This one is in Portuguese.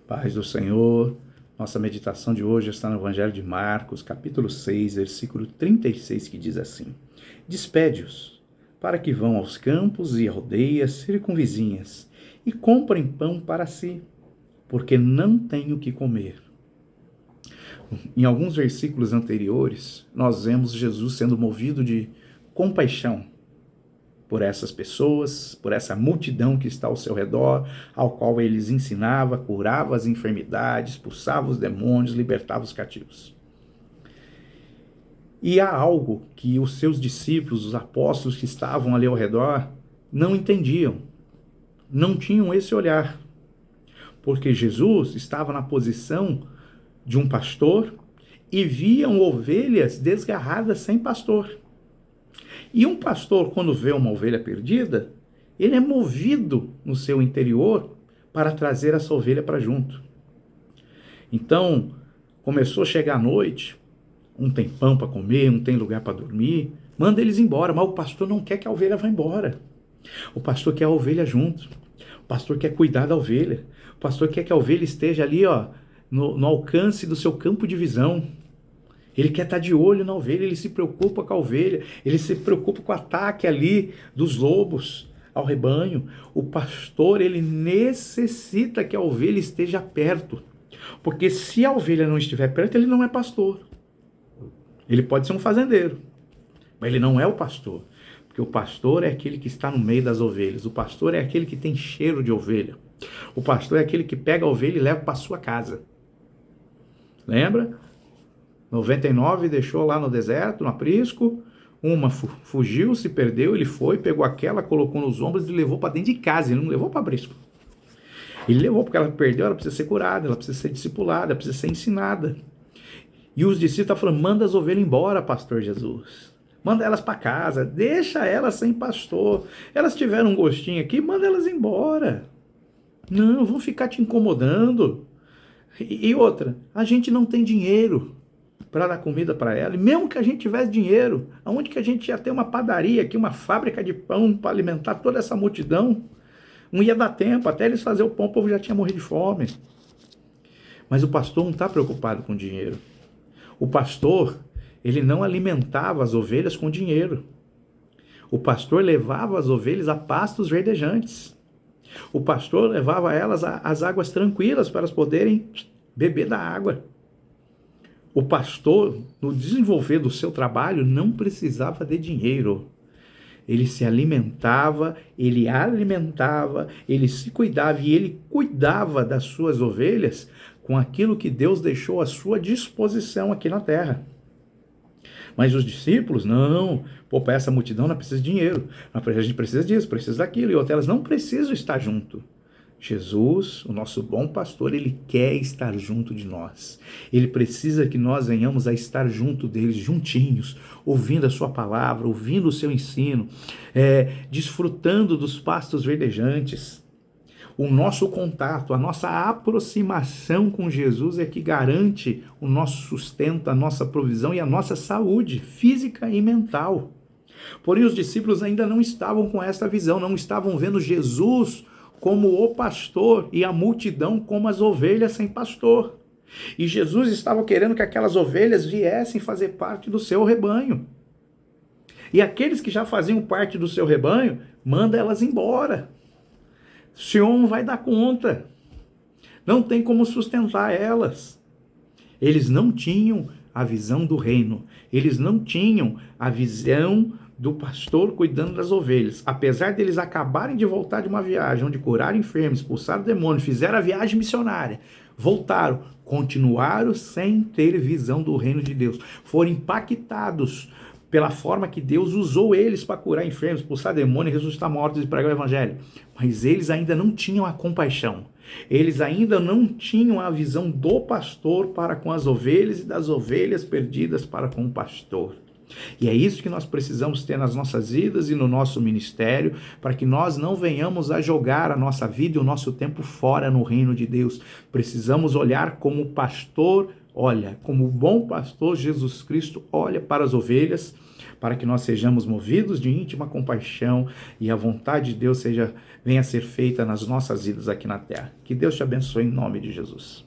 Paz do Senhor, nossa meditação de hoje está no Evangelho de Marcos, capítulo 6, versículo 36, que diz assim: Despede-os, para que vão aos campos e aldeias circunvizinhas e comprem pão para si, porque não têm o que comer. Em alguns versículos anteriores, nós vemos Jesus sendo movido de compaixão por essas pessoas, por essa multidão que está ao seu redor, ao qual ele ensinava, curava as enfermidades, expulsava os demônios, libertava os cativos. E há algo que os seus discípulos, os apóstolos que estavam ali ao redor, não entendiam, não tinham esse olhar, porque Jesus estava na posição de um pastor e viam ovelhas desgarradas sem pastor. E um pastor, quando vê uma ovelha perdida, ele é movido no seu interior para trazer essa ovelha para junto. Então, começou a chegar a noite, um tem pão para comer, um tem lugar para dormir, manda eles embora, mas o pastor não quer que a ovelha vá embora. O pastor quer a ovelha junto, o pastor quer cuidar da ovelha, o pastor quer que a ovelha esteja ali, no alcance do seu campo de visão. Ele quer estar de olho na ovelha, ele se preocupa com a ovelha, ele se preocupa com o ataque ali dos lobos ao rebanho. O pastor, ele necessita que a ovelha esteja perto, porque se a ovelha não estiver perto, ele não é pastor. Ele pode ser um fazendeiro, mas ele não é o pastor, porque o pastor é aquele que está no meio das ovelhas, o pastor é aquele que tem cheiro de ovelha, o pastor é aquele que pega a ovelha e leva para a sua casa. Lembra? 99 deixou lá no deserto, no aprisco, uma fugiu, se perdeu, ele foi, pegou aquela, colocou nos ombros e levou para dentro de casa, ele não levou para aprisco. Ele levou porque ela perdeu, ela precisa ser curada, ela precisa ser discipulada, ela precisa ser ensinada. E os discípulos estão falando, manda as ovelhas embora, pastor Jesus. Manda elas para casa, deixa elas sem pastor. Elas tiveram um gostinho aqui, manda elas embora. Não, vão ficar te incomodando. E outra, a gente não tem dinheiro para dar comida para ela, e mesmo que a gente tivesse dinheiro, aonde que a gente ia ter uma padaria aqui, uma fábrica de pão para alimentar toda essa multidão? Não ia dar tempo, até eles fazerem o pão, o povo já tinha morrido de fome. Mas o pastor não está preocupado com dinheiro. O pastor, ele não alimentava as ovelhas com dinheiro. O pastor levava as ovelhas a pastos verdejantes. O pastor levava elas às águas tranquilas para elas poderem beber da água. O pastor, no desenvolver do seu trabalho, não precisava de dinheiro. Ele se alimentava, ele se cuidava e ele cuidava das suas ovelhas com aquilo que Deus deixou à sua disposição aqui na terra. Mas os discípulos, não, para essa multidão não precisa de dinheiro, a gente precisa disso, precisa daquilo, e outras elas não precisam estar junto. Jesus, o nosso bom pastor, ele quer estar junto de nós. Ele precisa que nós venhamos a estar junto deles, juntinhos, ouvindo a sua palavra, ouvindo o seu ensino, desfrutando dos pastos verdejantes. O nosso contato, a nossa aproximação com Jesus é que garante o nosso sustento, a nossa provisão e a nossa saúde física e mental. Porém, os discípulos ainda não estavam com essa visão, não estavam vendo Jesus como o pastor e a multidão como as ovelhas sem pastor. E Jesus estava querendo que aquelas ovelhas viessem fazer parte do seu rebanho. E aqueles que já faziam parte do seu rebanho, manda elas embora. O Senhor não vai dar conta. Não tem como sustentar elas. Eles não tinham a visão do reino. Eles não tinham a visão do pastor cuidando das ovelhas. Apesar deles acabarem de voltar de uma viagem onde curaram enfermos, expulsaram demônios, fizeram a viagem missionária, voltaram, continuaram sem ter visão do reino de Deus. Foram impactados pela forma que Deus usou eles para curar enfermos, expulsar demônios, ressuscitar mortos e pregar o evangelho. Mas eles ainda não tinham a compaixão. Eles ainda não tinham a visão do pastor para com as ovelhas e das ovelhas perdidas para com o pastor. E é isso que nós precisamos ter nas nossas vidas e no nosso ministério, para que nós não venhamos a jogar a nossa vida e o nosso tempo fora no reino de Deus. Precisamos olhar como o pastor olha, como o bom pastor Jesus Cristo olha para as ovelhas, para que nós sejamos movidos de íntima compaixão e a vontade de Deus venha a ser feita nas nossas vidas aqui na terra. Que Deus te abençoe em nome de Jesus.